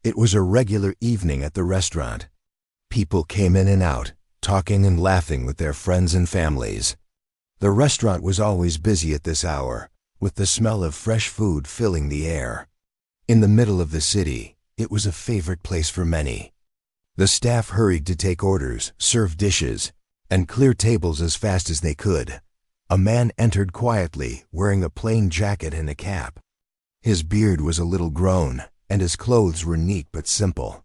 It was a regular evening at the restaurant. People came in and out, talking and laughing with their friends and families. The restaurant was always busy at this hour, with the smell of fresh food filling the air. In the middle of the city, it was a favorite place for many. The staff hurried to take orders, serve dishes, and clear tables as fast as they could. A man entered quietly, wearing a plain jacket and a cap. His beard was a little grown, and his clothes were neat but simple.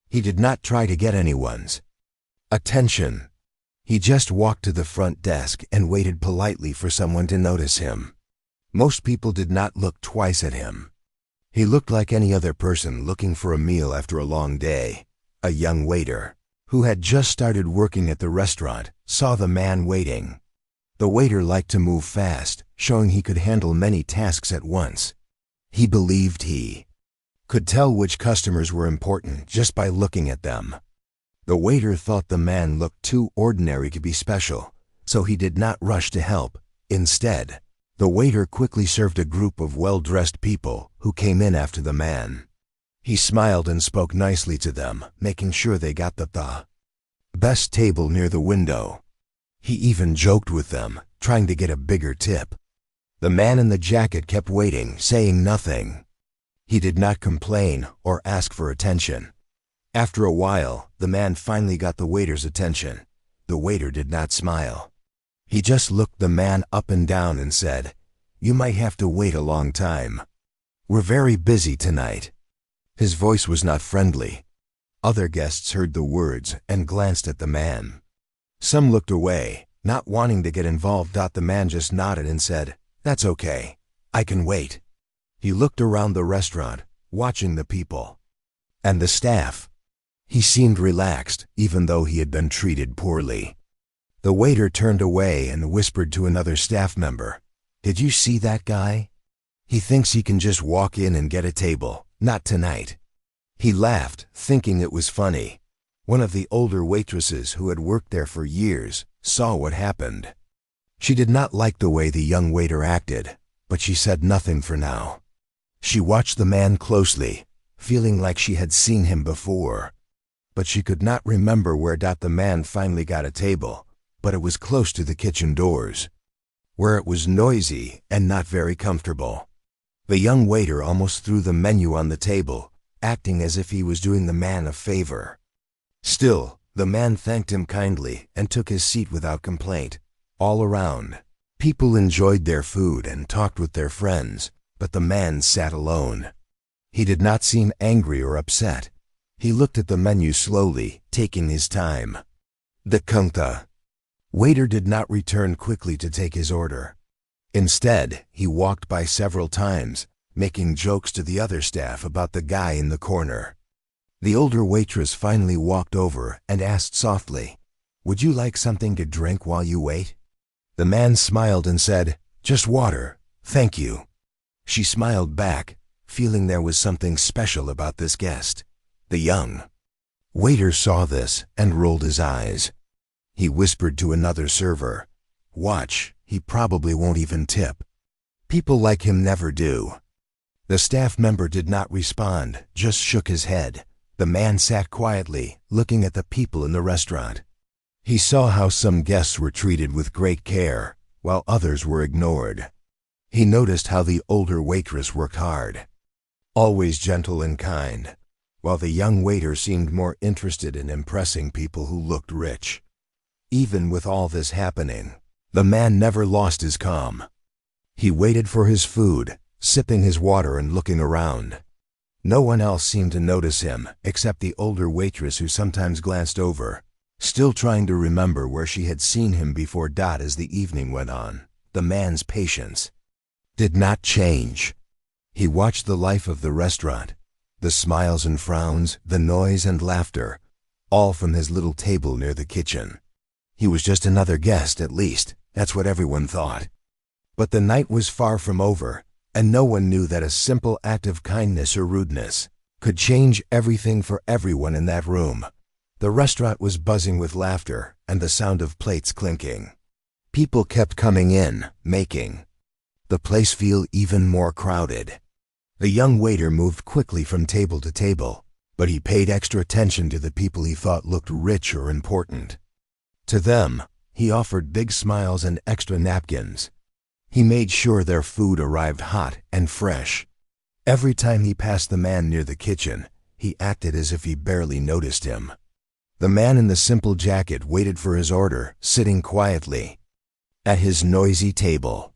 He did not try to get anyone's attention. He just walked to the front desk and waited politely for someone to notice him. Most people did not look twice at him. He looked like any other person looking for a meal after a long day. A young waiter, who had just started working at the restaurant, saw the man waiting. The waiter liked to move fast, showing he could handle many tasks at once. He believed he could tell which customers were important just by looking at them. The waiter thought the man looked too ordinary to be special, so he did not rush to help. Instead, the waiter quickly served a group of well-dressed people who came in after the man. He smiled and spoke nicely to them, making sure they got the best table near the window. He even joked with them, trying to get a bigger tip. The man in the jacket kept waiting, saying nothing. He did not complain or ask for attention. After a while, the man finally got the waiter's attention. The waiter did not smile. He just looked the man up and down and said, "You might have to wait a long time. We're very busy tonight." His voice was not friendly. Other guests heard the words and glanced at the man. Some looked away, not wanting to get involved. The man just nodded and said, "That's okay. I can wait." He looked around the restaurant, watching the people and the staff. He seemed relaxed, even though he had been treated poorly. The waiter turned away and whispered to another staff member, "Did you see that guy? He thinks he can just walk in and get a table. Not tonight." He laughed, thinking it was funny. One of the older waitresses who had worked there for years saw what happened. She did not like the way the young waiter acted, but she said nothing for now. She watched the man closely, feeling like she had seen him before. But she could not remember where the man finally got a table, but it was close to the kitchen doors, where it was noisy and not very comfortable. The young waiter almost threw the menu on the table, acting as if he was doing the man a favor. Still, the man thanked him kindly and took his seat without complaint. All around, people enjoyed their food and talked with their friends, but the man sat alone. He did not seem angry or upset. He looked at the menu slowly, taking his time. The waiter did not return quickly to take his order. Instead, he walked by several times, making jokes to the other staff about the guy in the corner. The older waitress finally walked over and asked softly, "Would you like something to drink while you wait?" The man smiled and said, "Just water, thank you." She smiled back, feeling there was something special about this guest. The young waiter saw this and rolled his eyes. He whispered to another server, "Watch, he probably won't even tip. People like him never do." The staff member did not respond, just shook his head. The man sat quietly, looking at the people in the restaurant. He saw how some guests were treated with great care, while others were ignored. He noticed how the older waitress worked hard, always gentle and kind, while the young waiter seemed more interested in impressing people who looked rich. Even with all this happening, the man never lost his calm. He waited for his food, sipping his water and looking around. No one else seemed to notice him, except the older waitress who sometimes glanced over, still trying to remember where she had seen him before. As the evening went on, the man's patience did not change. He watched the life of the restaurant, the smiles and frowns, the noise and laughter, all from his little table near the kitchen. He was just another guest, at least, that's what everyone thought. But the night was far from over, and no one knew that a simple act of kindness or rudeness could change everything for everyone in that room. The restaurant was buzzing with laughter and the sound of plates clinking. People kept coming in, making the place feel even more crowded. The young waiter moved quickly from table to table, but he paid extra attention to the people he thought looked rich or important. To them, he offered big smiles and extra napkins. He made sure their food arrived hot and fresh. Every time he passed the man near the kitchen, he acted as if he barely noticed him. The man in the simple jacket waited for his order, sitting quietly at his noisy table.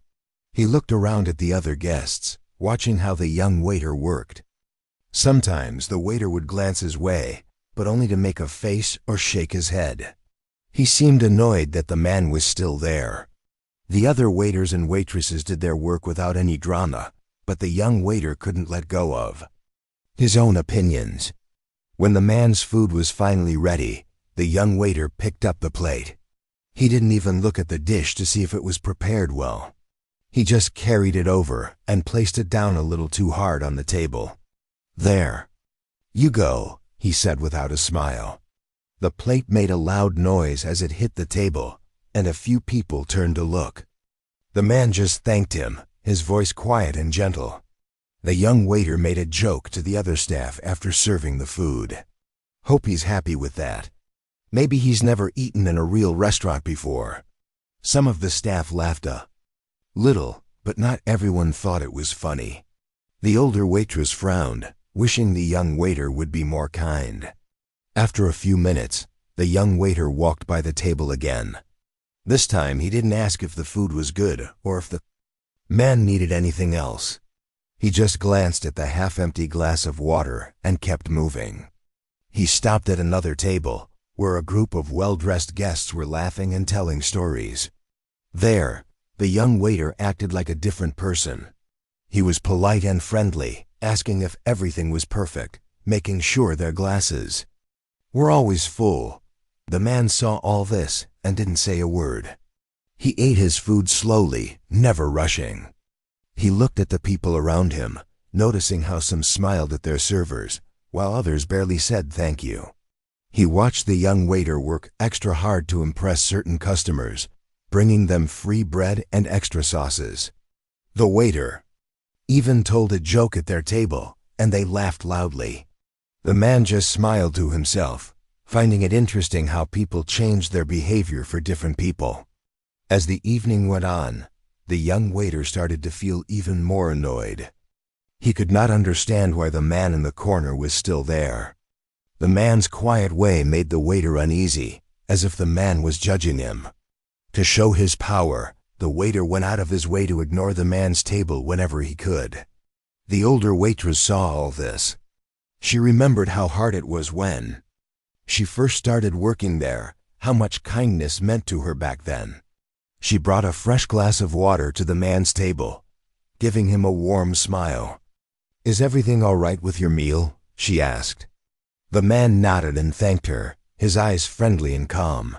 He looked around at the other guests, watching how the young waiter worked. Sometimes the waiter would glance his way, but only to make a face or shake his head. He seemed annoyed that the man was still there. The other waiters and waitresses did their work without any drama, but the young waiter couldn't let go of his own opinions. When the man's food was finally ready, the young waiter picked up the plate. He didn't even look at the dish to see if it was prepared well. He just carried it over and placed it down a little too hard on the table. "There. You go," he said without a smile. The plate made a loud noise as it hit the table, and a few people turned to look. The man just thanked him, his voice quiet and gentle. The young waiter made a joke to the other staff after serving the food. "Hope he's happy with that. Maybe he's never eaten in a real restaurant before." Some of the staff laughed a little, but not everyone thought it was funny. The older waitress frowned, wishing the young waiter would be more kind. After a few minutes, the young waiter walked by the table again. This time he didn't ask if the food was good or if the man needed anything else. He just glanced at the half-empty glass of water and kept moving. He stopped at another table, where a group of well-dressed guests were laughing and telling stories. There, the young waiter acted like a different person. He was polite and friendly, asking if everything was perfect, making sure their glasses were always full. The man saw all this and didn't say a word. He ate his food slowly, never rushing. He looked at the people around him, noticing how some smiled at their servers, while others barely said thank you. He watched the young waiter work extra hard to impress certain customers, bringing them free bread and extra sauces. The waiter even told a joke at their table, and they laughed loudly. The man just smiled to himself, finding it interesting how people changed their behavior for different people. As the evening went on, the young waiter started to feel even more annoyed. He could not understand why the man in the corner was still there. The man's quiet way made the waiter uneasy, as if the man was judging him. To show his power, the waiter went out of his way to ignore the man's table whenever he could. The older waitress saw all this. She remembered how hard it was when she first started working there, how much kindness meant to her back then. She brought a fresh glass of water to the man's table, giving him a warm smile. "Is everything all right with your meal?" she asked. The man nodded and thanked her, his eyes friendly and calm.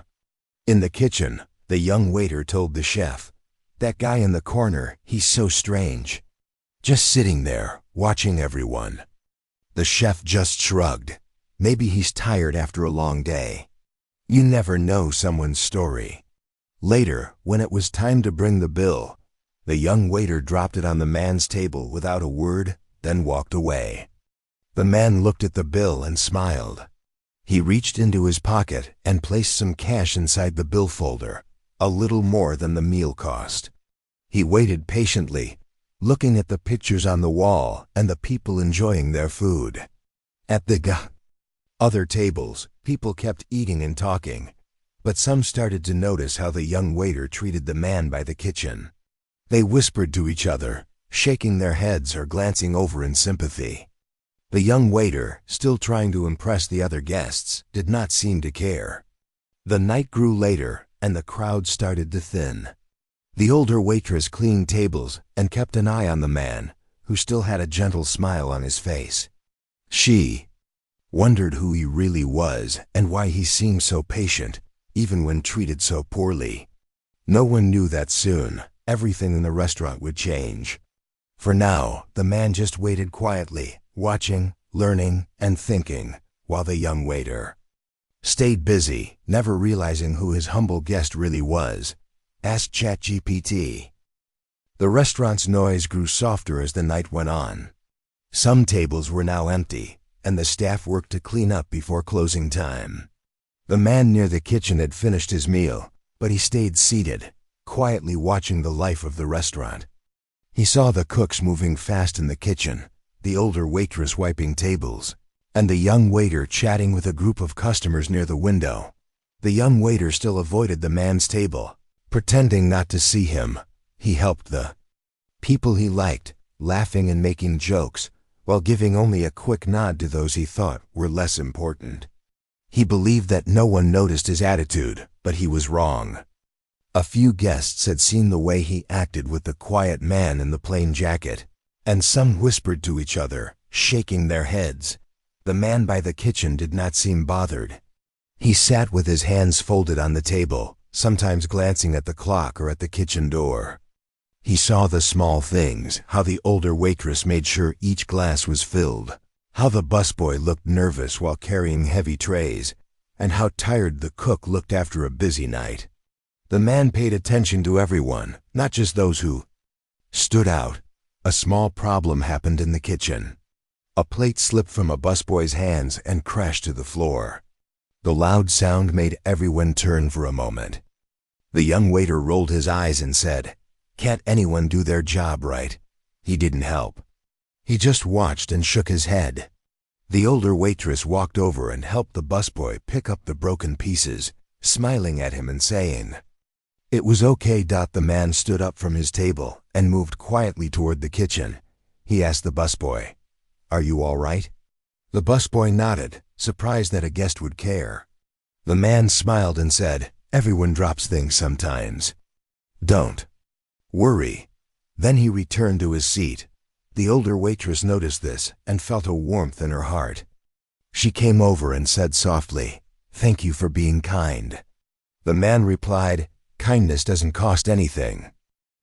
In the kitchen, the young waiter told the chef, "That guy in the corner, he's so strange. Just sitting there, watching everyone." The chef just shrugged. Maybe he's tired after a long day. You never know someone's story. Later, when it was time to bring the bill, the young waiter dropped it on the man's table without a word, then walked away. The man looked at the bill and smiled. He reached into his pocket and placed some cash inside the bill folder, a little more than the meal cost. He waited patiently, looking at the pictures on the wall and the people enjoying their food. At the other tables, people kept eating and talking, but some started to notice how the young waiter treated the man by the kitchen. They whispered to each other, shaking their heads or glancing over in sympathy. The young waiter, still trying to impress the other guests, did not seem to care. The night grew later, and the crowd started to thin. The older waitress cleaned tables and kept an eye on the man, who still had a gentle smile on his face. She wondered who he really was and why he seemed so patient, even when treated so poorly. No one knew that soon everything in the restaurant would change. For now, the man just waited quietly, watching, learning, and thinking, while the young waiter stayed busy, never realizing who his humble guest really was. Ask ChatGPT. The restaurant's noise grew softer as the night went on. Some tables were now empty, and the staff worked to clean up before closing time. The man near the kitchen had finished his meal, but he stayed seated, quietly watching the life of the restaurant. He saw the cooks moving fast in the kitchen, the older waitress wiping tables, and the young waiter chatting with a group of customers near the window. The young waiter still avoided the man's table. Pretending not to see him, he helped the people he liked, laughing and making jokes, while giving only a quick nod to those he thought were less important. He believed that no one noticed his attitude, but he was wrong. A few guests had seen the way he acted with the quiet man in the plain jacket, and some whispered to each other, shaking their heads. The man by the kitchen did not seem bothered. He sat with his hands folded on the table, sometimes glancing at the clock or at the kitchen door. He saw the small things, how the older waitress made sure each glass was filled, how the busboy looked nervous while carrying heavy trays, and how tired the cook looked after a busy night. The man paid attention to everyone, not just those who stood out. A small problem happened in the kitchen. A plate slipped from a busboy's hands and crashed to the floor. The loud sound made everyone turn for a moment. The young waiter rolled his eyes and said, "Can't anyone do their job right?" He didn't help. He just watched and shook his head. The older waitress walked over and helped the busboy pick up the broken pieces, smiling at him and saying, "It was okay." The man stood up from his table and moved quietly toward the kitchen. He asked the busboy, "Are you all right?" The busboy nodded, surprised that a guest would care. The man smiled and said, "Everyone drops things sometimes. Don't worry." Then he returned to his seat. The older waitress noticed this and felt a warmth in her heart. She came over and said softly, "Thank you for being kind." The man replied, "Kindness doesn't cost anything."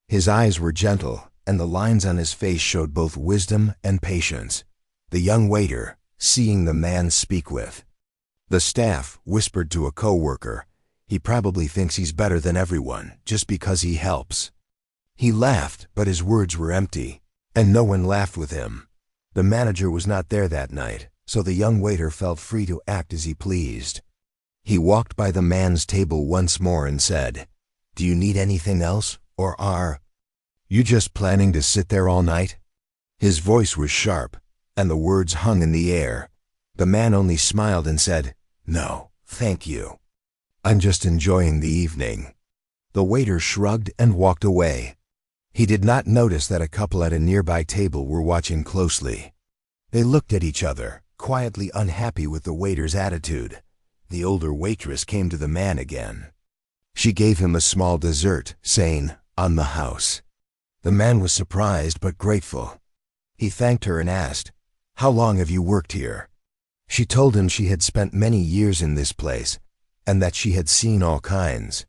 His eyes were gentle, and the lines on his face showed both wisdom and patience. The young waiter, seeing the man speak with the staff, whispered to a co-worker, "He probably thinks he's better than everyone just because he helps." He laughed, but his words were empty, and no one laughed with him. The manager was not there that night, so the young waiter felt free to act as he pleased. He walked by the man's table once more and said, "Do you need anything else, or are you just planning to sit there all night?" His voice was sharp, and the words hung in the air. The man only smiled and said, "No, thank you. I'm just enjoying the evening." The waiter shrugged and walked away. He did not notice that a couple at a nearby table were watching closely. They looked at each other, quietly unhappy with the waiter's attitude. The older waitress came to the man again. She gave him a small dessert, saying, "On the house." The man was surprised but grateful. He thanked her and asked, "How long have you worked here?" She told him she had spent many years in this place, and that she had seen all kinds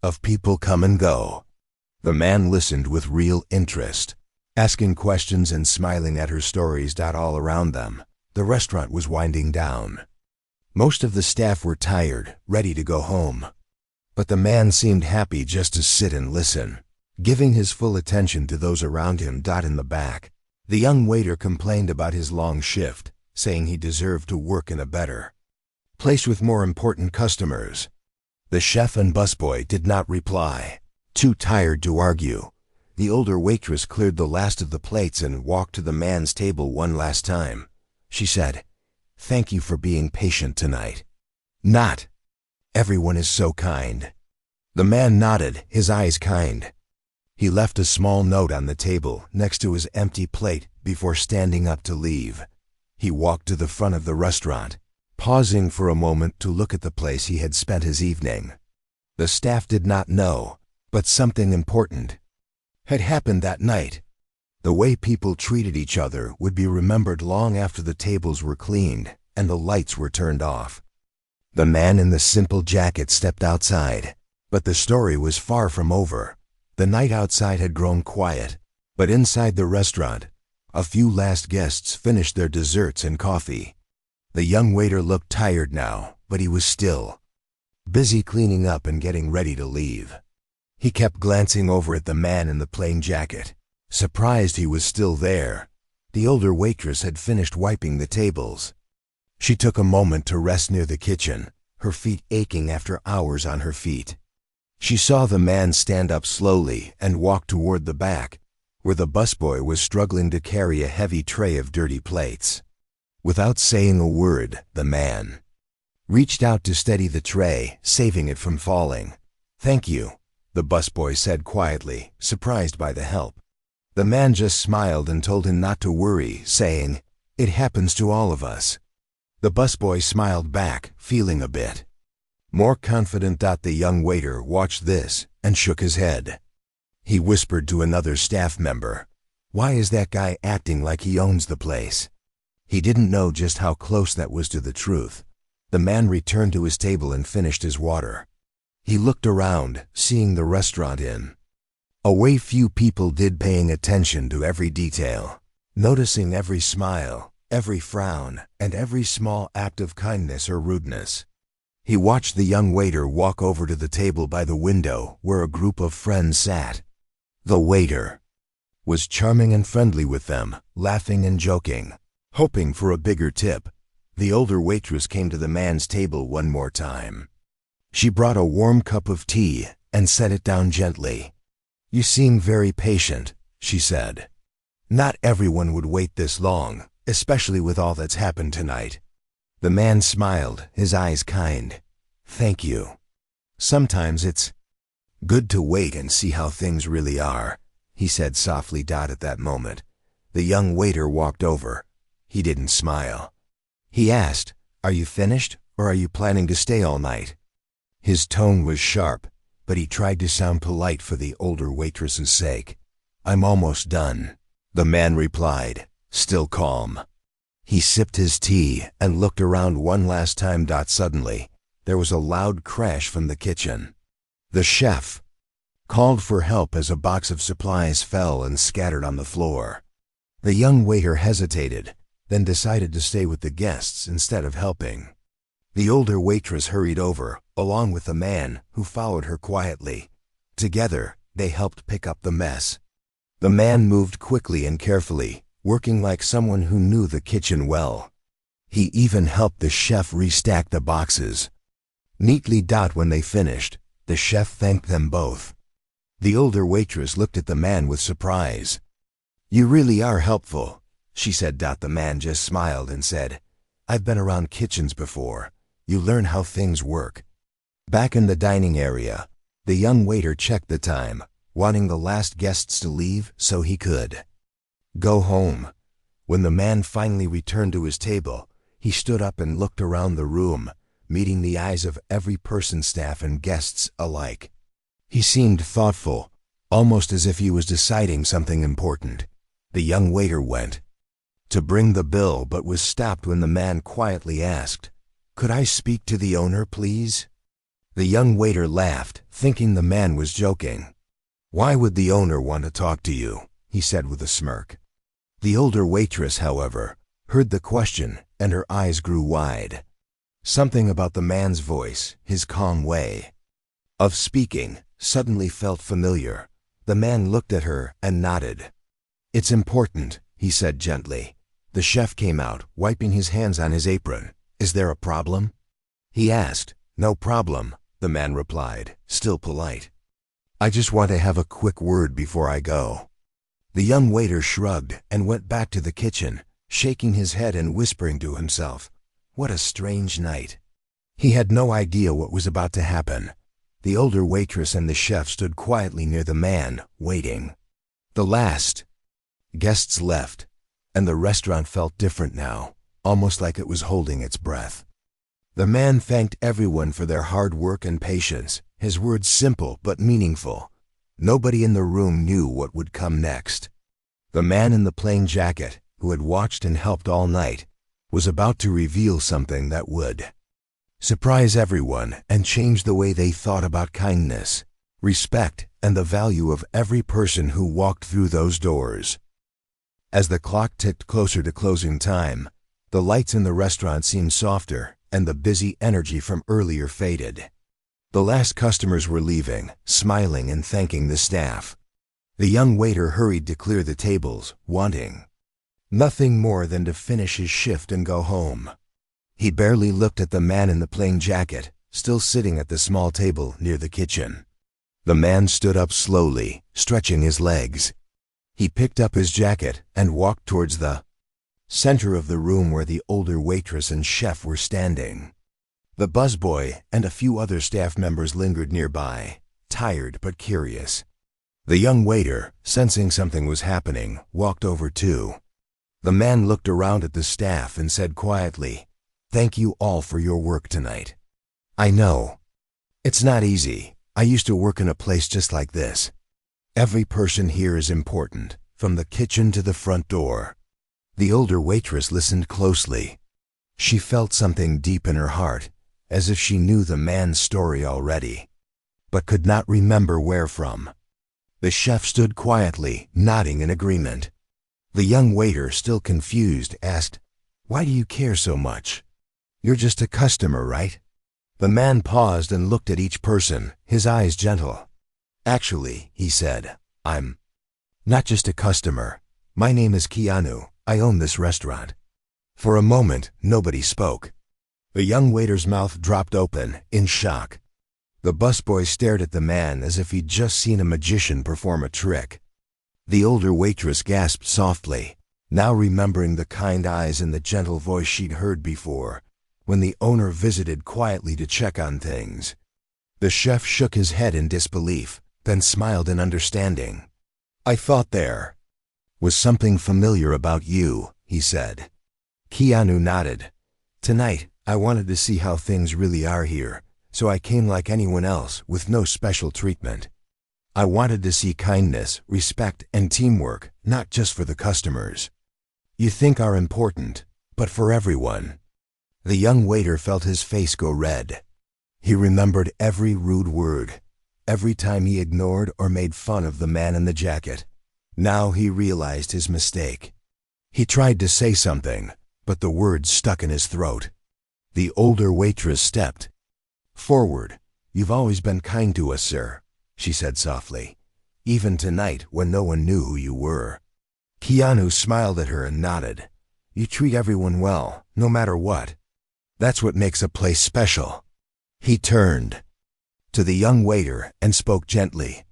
of people come and go. The man listened with real interest, asking questions and smiling at her stories. All around them, the restaurant was winding down. Most of the staff were tired, ready to go home. But the man seemed happy just to sit and listen, giving his full attention to those around him. In the back, the young waiter complained about his long shift, saying he deserved to work in a better place with more important customers. The chef and busboy did not reply, too tired to argue. The older waitress cleared the last of the plates and walked to the man's table one last time. She said, "Thank you for being patient tonight. Not everyone is so kind." The man nodded, his eyes kind. He left a small note on the table next to his empty plate before standing up to leave. He walked to the front of the restaurant, pausing for a moment to look at the place he had spent his evening. The staff did not know, but something important had happened that night. The way people treated each other would be remembered long after the tables were cleaned and the lights were turned off. The man in the simple jacket stepped outside, but the story was far from over. The night outside had grown quiet, but inside the restaurant, a few last guests finished their desserts and coffee. The young waiter looked tired now, but he was still busy cleaning up and getting ready to leave. He kept glancing over at the man in the plain jacket, surprised he was still there. The older waitress had finished wiping the tables. She took a moment to rest near the kitchen, her feet aching after hours on her feet. She saw the man stand up slowly and walk toward the back, where the busboy was struggling to carry a heavy tray of dirty plates. Without saying a word, the man reached out to steady the tray, saving it from falling. "Thank you," the busboy said quietly, surprised by the help. The man just smiled and told him not to worry, saying, "It happens to all of us." The busboy smiled back, feeling a bit more confident. The young waiter watched this and shook his head. He whispered to another staff member, "Why is that guy acting like he owns the place?" He didn't know just how close that was to the truth. The man returned to his table and finished his water. He looked around, seeing the restaurant in a way few people did, paying attention to every detail, noticing every smile, every frown, and every small act of kindness or rudeness. He watched the young waiter walk over to the table by the window where a group of friends sat. The waiter was charming and friendly with them, laughing and joking, hoping for a bigger tip. The older waitress came to the man's table one more time. She brought a warm cup of tea and set it down gently. "You seem very patient," she said. "Not everyone would wait this long, especially with all that's happened tonight." The man smiled, his eyes kind. "Thank you. Sometimes it's good to wait and see how things really are," he said softly. At that moment, the young waiter walked over. He didn't smile. He asked, "Are you finished, or are you planning to stay all night?" His tone was sharp, but he tried to sound polite for the older waitress's sake. "I'm almost done," the man replied, still calm. He sipped his tea and looked around one last time. Suddenly, there was a loud crash from the kitchen. The chef called for help as a box of supplies fell and scattered on the floor. The young waiter hesitated, then decided to stay with the guests instead of helping. The older waitress hurried over, along with the man, who followed her quietly. Together, they helped pick up the mess. The man moved quickly and carefully, working like someone who knew the kitchen well. He even helped the chef restack the boxes neatly. When they finished, the chef thanked them both. The older waitress looked at the man with surprise. "You really are helpful," she said. The man just smiled and said, "I've been around kitchens before. You learn how things work." Back in the dining area, the young waiter checked the time, wanting the last guests to leave so he could go home. When the man finally returned to his table, he stood up and looked around the room, meeting the eyes of every person, staff and guests alike. He seemed thoughtful, almost as if he was deciding something important. The young waiter went to bring the bill, but was stopped when the man quietly asked, "Could I speak to the owner, please?" The young waiter laughed, thinking the man was joking. "Why would the owner want to talk to you?" he said with a smirk. The older waitress, however, heard the question, and her eyes grew wide. Something about the man's voice, his calm way of speaking, suddenly felt familiar. The man looked at her and nodded. "It's important," he said gently. The chef came out, wiping his hands on his apron. "Is there a problem?" he asked. "No problem," the man replied, still polite. "I just want to have a quick word before I go." The young waiter shrugged and went back to the kitchen, shaking his head and whispering to himself, "What a strange night." He had no idea what was about to happen. The older waitress and the chef stood quietly near the man, waiting. The last guests left, and the restaurant felt different now, almost like it was holding its breath. The man thanked everyone for their hard work and patience, his words simple but meaningful. Nobody in the room knew what would come next. The man in the plain jacket, who had watched and helped all night, was about to reveal something that would surprise everyone and change the way they thought about kindness, respect, and the value of every person who walked through those doors. As the clock ticked closer to closing time, the lights in the restaurant seemed softer, and the busy energy from earlier faded. The last customers were leaving, smiling and thanking the staff. The young waiter hurried to clear the tables, wanting nothing more than to finish his shift and go home. He barely looked at the man in the plain jacket, still sitting at the small table near the kitchen. The man stood up slowly, stretching his legs. He picked up his jacket and walked towards the center of the room where the older waitress and chef were standing. The busboy and a few other staff members lingered nearby, tired but curious. The young waiter, sensing something was happening, walked over too. The man looked around at the staff and said quietly, "Thank you all for your work tonight. I know. It's not easy. I used to work in a place just like this. Every person here is important, from the kitchen to the front door." The older waitress listened closely. She felt something deep in her heart, as if she knew the man's story already, but could not remember where from. The chef stood quietly, nodding in agreement. The young waiter, still confused, asked, "Why do you care so much? You're just a customer, right?" The man paused and looked at each person, his eyes gentle. "Actually," he said, "I'm not just a customer. My name is Keanu. I own this restaurant." For a moment, nobody spoke. The young waiter's mouth dropped open, in shock. The busboy stared at the man as if he'd just seen a magician perform a trick. The older waitress gasped softly, now remembering the kind eyes and the gentle voice she'd heard before, when the owner visited quietly to check on things. The chef shook his head in disbelief, then smiled in understanding. "I thought there was something familiar about you," he said. Keanu nodded. "Tonight, I wanted to see how things really are here, so I came like anyone else with no special treatment. I wanted to see kindness, respect, and teamwork, not just for the customers you think are important, but for everyone." The young waiter felt his face go red. He remembered every rude word, every time he ignored or made fun of the man in the jacket. Now he realized his mistake. He tried to say something, but the words stuck in his throat. The older waitress stepped forward. "You've always been kind to us, sir," she said softly, "even tonight when no one knew who you were." Keanu smiled at her and nodded. "You treat everyone well, no matter what. That's what makes a place special." He turned to the young waiter and spoke gently.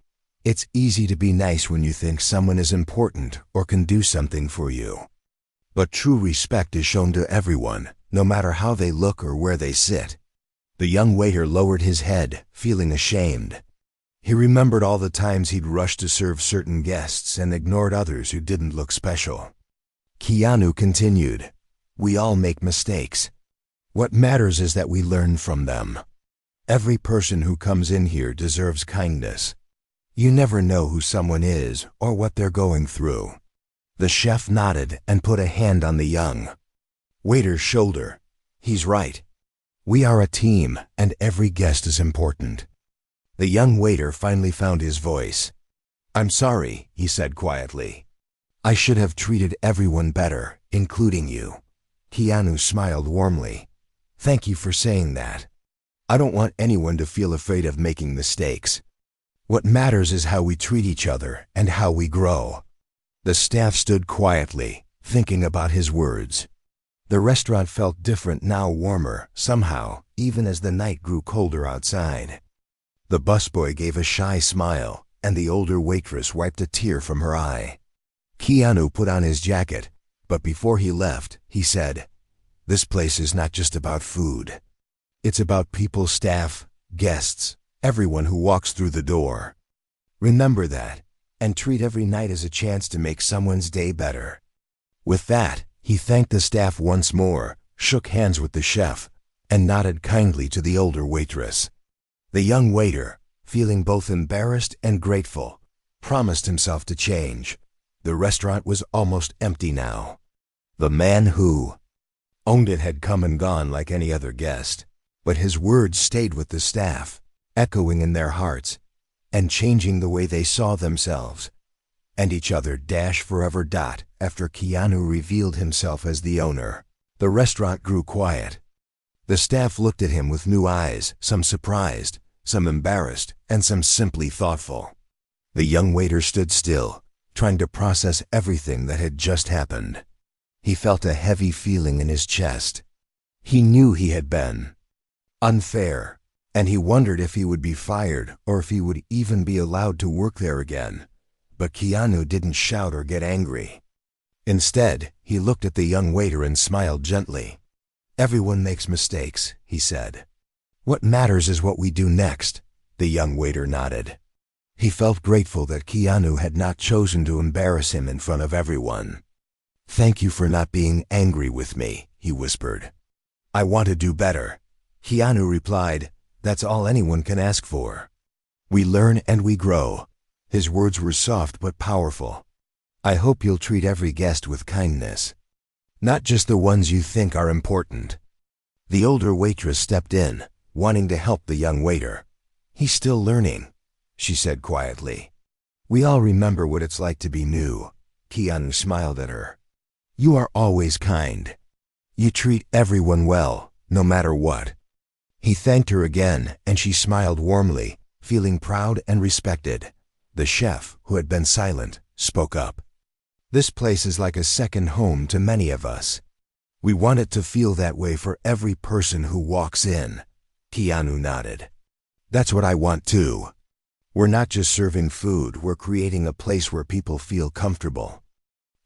"It's easy to be nice when you think someone is important or can do something for you. But true respect is shown to everyone, no matter how they look or where they sit." The young waiter lowered his head, feeling ashamed. He remembered all the times he'd rushed to serve certain guests and ignored others who didn't look special. Keanu continued, "We all make mistakes. What matters is that we learn from them. Every person who comes in here deserves kindness. You never know who someone is or what they're going through." The chef nodded and put a hand on the young waiter's shoulder. "He's right. We are a team, and every guest is important." The young waiter finally found his voice. "I'm sorry," he said quietly. "I should have treated everyone better, including you." Keanu smiled warmly. "Thank you for saying that. I don't want anyone to feel afraid of making mistakes. What matters is how we treat each other and how we grow." The staff stood quietly, thinking about his words. The restaurant felt different now, warmer, somehow, even as the night grew colder outside. The busboy gave a shy smile, and the older waitress wiped a tear from her eye. Keanu put on his jacket, but before he left, he said, "This place is not just about food. It's about people, staff, guests, everyone who walks through the door. Remember that, and treat every night as a chance to make someone's day better." With that, he thanked the staff once more, shook hands with the chef, and nodded kindly to the older waitress. The young waiter, feeling both embarrassed and grateful, promised himself to change. The restaurant was almost empty now. The man who owned it had come and gone like any other guest, but his words stayed with the staff, echoing in their hearts, and changing the way they saw themselves and each other. Forever. After Keanu revealed himself as the owner, the restaurant grew quiet. The staff looked at him with new eyes, some surprised, some embarrassed, and some simply thoughtful. The young waiter stood still, trying to process everything that had just happened. He felt a heavy feeling in his chest. He knew he had been unfair, and he wondered if he would be fired or if he would even be allowed to work there again. But Keanu didn't shout or get angry. Instead, he looked at the young waiter and smiled gently. "Everyone makes mistakes," he said. "What matters is what we do next." The young waiter nodded. He felt grateful that Keanu had not chosen to embarrass him in front of everyone. "Thank you for not being angry with me," he whispered. "I want to do better." Keanu replied, "That's all anyone can ask for. We learn and we grow." His words were soft but powerful. "I hope you'll treat every guest with kindness, not just the ones you think are important." The older waitress stepped in, wanting to help the young waiter. "He's still learning," she said quietly. "We all remember what it's like to be new." Keanu smiled at her. "You are always kind. You treat everyone well, no matter what." He thanked her again, and she smiled warmly, feeling proud and respected. The chef, who had been silent, spoke up. "This place is like a second home to many of us. We want it to feel that way for every person who walks in." Keanu nodded. "That's what I want too. We're not just serving food, we're creating a place where people feel comfortable,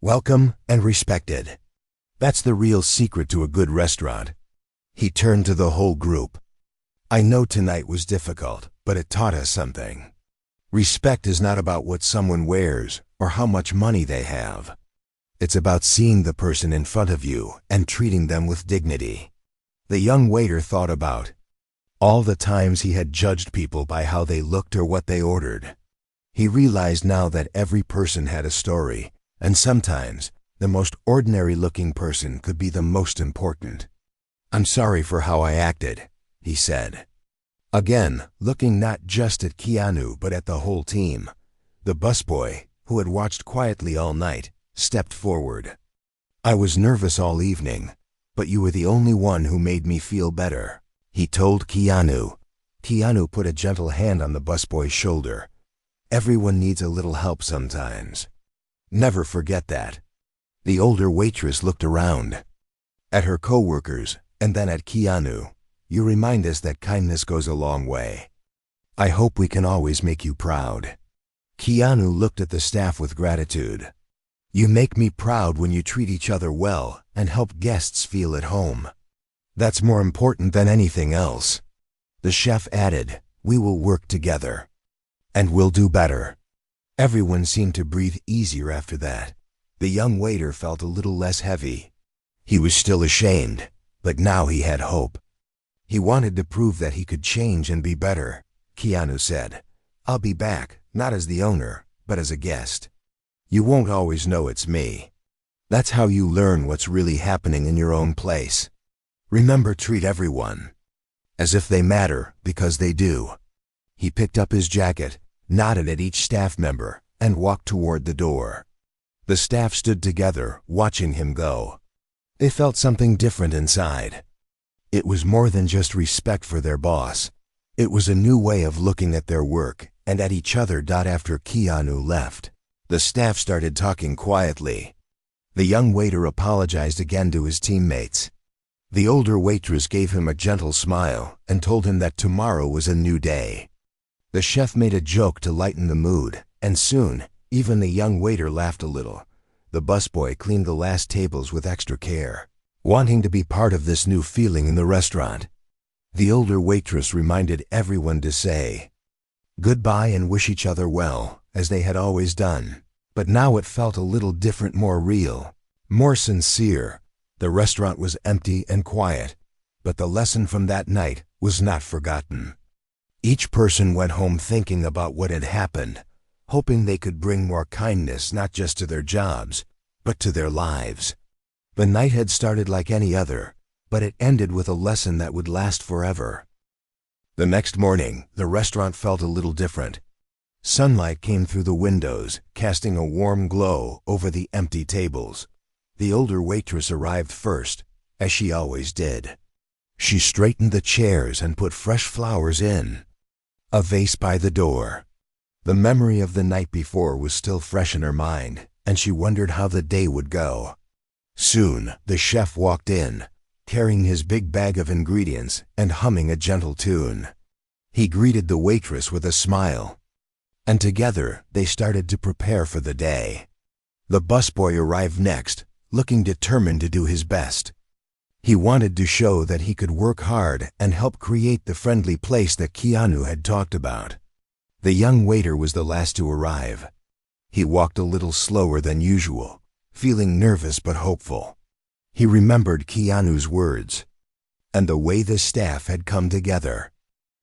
welcome, and respected. That's the real secret to a good restaurant." He turned to the whole group. "I know tonight was difficult, but it taught us something. Respect is not about what someone wears or how much money they have. It's about seeing the person in front of you and treating them with dignity." The young waiter thought about all the times he had judged people by how they looked or what they ordered. He realized now that every person had a story, and sometimes the most ordinary-looking person could be the most important. "I'm sorry for how I acted," he said. Again, looking not just at Keanu but at the whole team, the busboy, who had watched quietly all night, stepped forward. "I was nervous all evening, but you were the only one who made me feel better," he told Keanu. Keanu put a gentle hand on the busboy's shoulder. "Everyone needs a little help sometimes. Never forget that." The older waitress looked around, at her co-workers, and then at Keanu. "You remind us that kindness goes a long way. I hope we can always make you proud." Keanu looked at the staff with gratitude. "You make me proud when you treat each other well and help guests feel at home. That's more important than anything else." The chef added, "We will work together. And we'll do better." Everyone seemed to breathe easier after that. The young waiter felt a little less heavy. He was still ashamed, but now he had hope. He wanted to prove that he could change and be better. Keanu said, "I'll be back, not as the owner, but as a guest. You won't always know it's me." That's how you learn what's really happening in your own place. Remember, treat everyone as if they matter, because they do. He picked up his jacket, nodded at each staff member, and walked toward the door. The staff stood together, watching him go. They felt something different inside. It was more than just respect for their boss. It was a new way of looking at their work and at each other. After Keanu left, the staff started talking quietly. The young waiter apologized again to his teammates. The older waitress gave him a gentle smile and told him that tomorrow was a new day. The chef made a joke to lighten the mood, and soon, even the young waiter laughed a little. The busboy cleaned the last tables with extra care, wanting to be part of this new feeling in the restaurant. The older waitress reminded everyone to say goodbye and wish each other well, as they had always done. But now it felt a little different, more real, more sincere. The restaurant was empty and quiet, but the lesson from that night was not forgotten. Each person went home thinking about what had happened, hoping they could bring more kindness not just to their jobs, but to their lives. The night had started like any other, but it ended with a lesson that would last forever. The next morning, the restaurant felt a little different. Sunlight came through the windows, casting a warm glow over the empty tables. The older waitress arrived first, as she always did. She straightened the chairs and put fresh flowers in a vase by the door. The memory of the night before was still fresh in her mind, and she wondered how the day would go. Soon, the chef walked in, carrying his big bag of ingredients and humming a gentle tune. He greeted the waitress with a smile, and together they started to prepare for the day. The busboy arrived next, looking determined to do his best. He wanted to show that he could work hard and help create the friendly place that Keanu had talked about. The young waiter was the last to arrive. He walked a little slower than usual, feeling nervous but hopeful. He remembered Keanu's words and the way the staff had come together.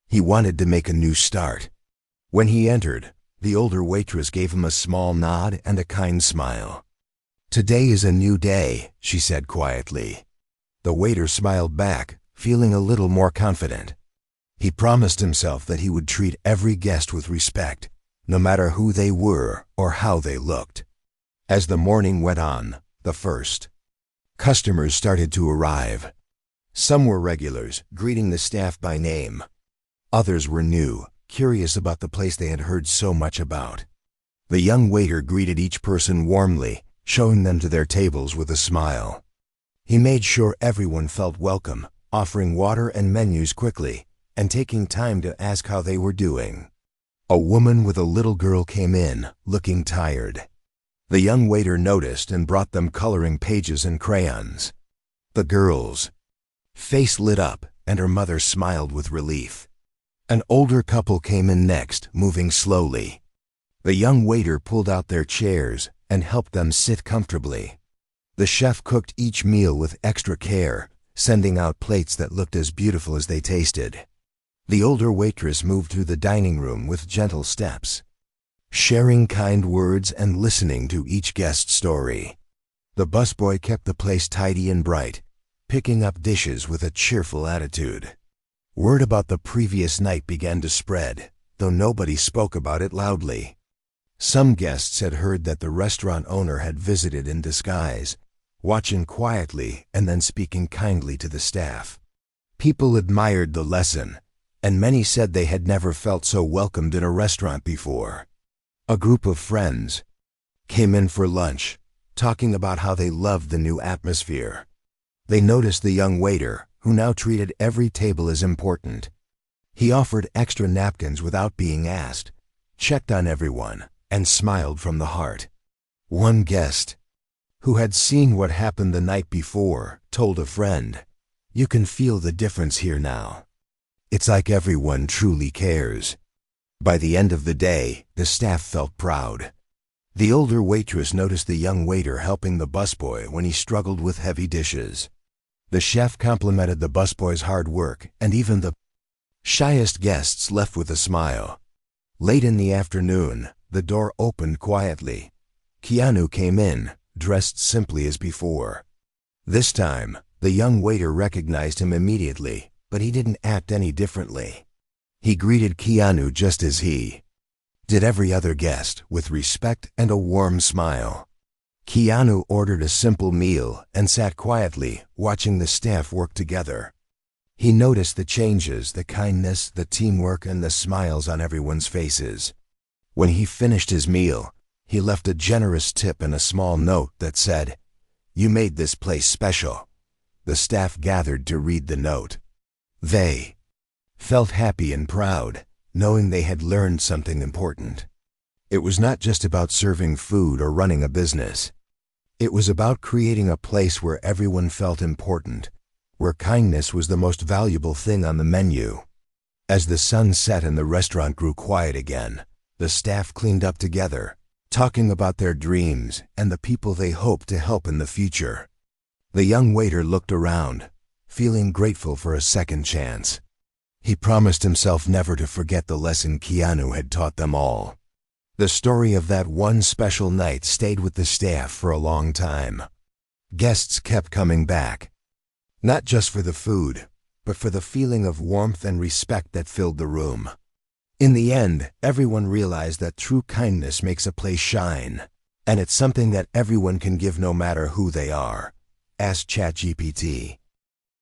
He wanted to make a new start. When he entered, the older waitress gave him a small nod and a kind smile. "Today is a new day," she said quietly. The waiter smiled back, feeling a little more confident. He promised himself that he would treat every guest with respect, no matter who they were or how they looked. As the morning went on, the first customers started to arrive. Some were regulars, greeting the staff by name. Others were new, curious about the place they had heard so much about. The young waiter greeted each person warmly, showing them to their tables with a smile. He made sure everyone felt welcome, offering water and menus quickly, and taking time to ask how they were doing. A woman with a little girl came in, looking tired. The young waiter noticed and brought them coloring pages and crayons. The girl's face lit up, and her mother smiled with relief. An older couple came in next, moving slowly. The young waiter pulled out their chairs and helped them sit comfortably. The chef cooked each meal with extra care, sending out plates that looked as beautiful as they tasted. The older waitress moved through the dining room with gentle steps, sharing kind words and listening to each guest's story. The busboy kept the place tidy and bright, picking up dishes with a cheerful attitude. Word about the previous night began to spread, though nobody spoke about it loudly. Some guests had heard that the restaurant owner had visited in disguise, watching quietly and then speaking kindly to the staff. People admired the lesson, and many said they had never felt so welcomed in a restaurant before. A group of friends came in for lunch, talking about how they loved the new atmosphere. They noticed the young waiter, who now treated every table as important. He offered extra napkins without being asked, checked on everyone, and smiled from the heart. One guest, who had seen what happened the night before, told a friend, "You can feel the difference here now. It's like everyone truly cares." By the end of the day, the staff felt proud. The older waitress noticed the young waiter helping the busboy when he struggled with heavy dishes. The chef complimented the busboy's hard work, and even the shyest guests left with a smile. Late in the afternoon, the door opened quietly. Keanu came in, dressed simply as before. This time, the young waiter recognized him immediately, but he didn't act any differently. He greeted Keanu just as he did every other guest, with respect and a warm smile. Keanu ordered a simple meal and sat quietly, watching the staff work together. He noticed the changes, the kindness, the teamwork, and the smiles on everyone's faces. When he finished his meal, he left a generous tip and a small note that said, "You made this place special." The staff gathered to read the note. They felt happy and proud, knowing they had learned something important. It was not just about serving food or running a business. It was about creating a place where everyone felt important, where kindness was the most valuable thing on the menu. As the sun set and the restaurant grew quiet again, the staff cleaned up together, talking about their dreams and the people they hoped to help in the future. The young waiter looked around, feeling grateful for a second chance. He promised himself never to forget the lesson Keanu had taught them all. The story of that one special night stayed with the staff for a long time. Guests kept coming back, not just for the food, but for the feeling of warmth and respect that filled the room. In the end, everyone realized that true kindness makes a place shine, and it's something that everyone can give no matter who they are. Ask ChatGPT.